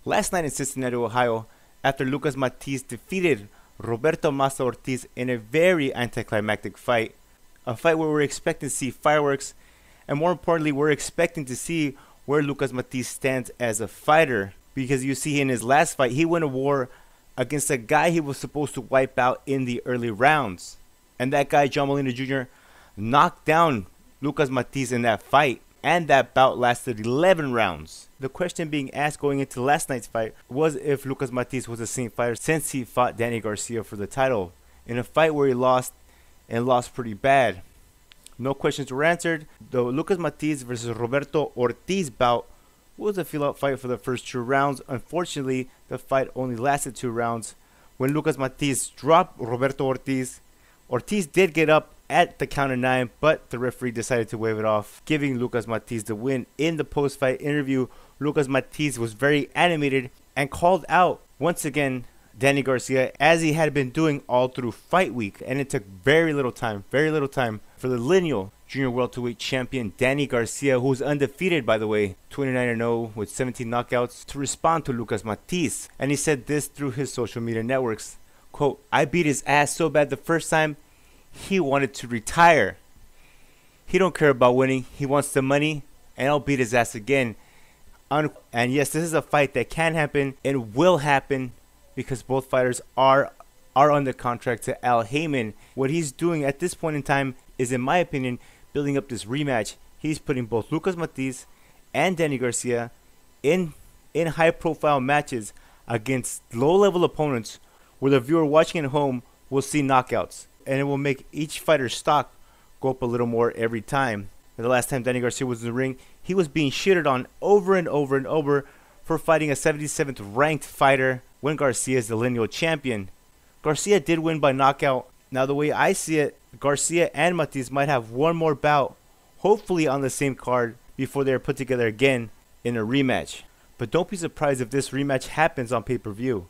Last night in Cincinnati, Ohio, after Lucas Matthysse defeated Roberto Ortiz in a very anticlimactic fight, a fight where we're expecting to see fireworks, and more importantly, we're expecting to see where Lucas Matthysse stands as a fighter, because you see in his last fight, he went to war against a guy he was supposed to wipe out in the early rounds, and that guy, John Molina Jr., knocked down Lucas Matthysse in that fight, and that bout lasted 11 rounds. The question being asked going into last night's fight was if Lucas Matthysse was the same fighter since he fought Danny Garcia for the title, in a fight where he lost, and lost pretty bad. No questions were answered. The Lucas Matthysse versus Roberto Ortiz bout was a feel-out fight for the first 2 rounds. Unfortunately, the fight only lasted 2 rounds. When Lucas Matthysse dropped Roberto Ortiz, Ortiz did get up at the count of 9, but the referee decided to wave it off, giving Lucas Matthysse the win. In the post-fight interview, Lucas Matthysse was very animated and called out once again Danny Garcia, as he had been doing all through fight week, and it took very little time for the lineal junior welterweight champion Danny Garcia, who's undefeated, by the way, 29-0 with 17 knockouts, to respond to Lucas Matthysse. And he said this through his social media networks, quote, "I beat his ass so bad the first time, he wanted to retire. He don't care about winning, he wants the money, and I'll beat his ass again." And yes, this is a fight that can happen and will happen, because both fighters are under contract to Al Haymon. What he's doing at this point in time is, in my opinion, building up this rematch. He's putting both Lucas Matthysse and Danny Garcia in high-profile matches against low-level opponents, where the viewer watching at home will see knockouts, and it will make each fighter's stock go up a little more every time. The last time Danny Garcia was in the ring, he was being shitted on over and over and over for fighting a 77th ranked fighter when Garcia is the lineal champion. Garcia did win by knockout. Now, the way I see it, Garcia and Matthysse might have one more bout, hopefully on the same card, before they are put together again in a rematch. But don't be surprised if this rematch happens on pay-per-view.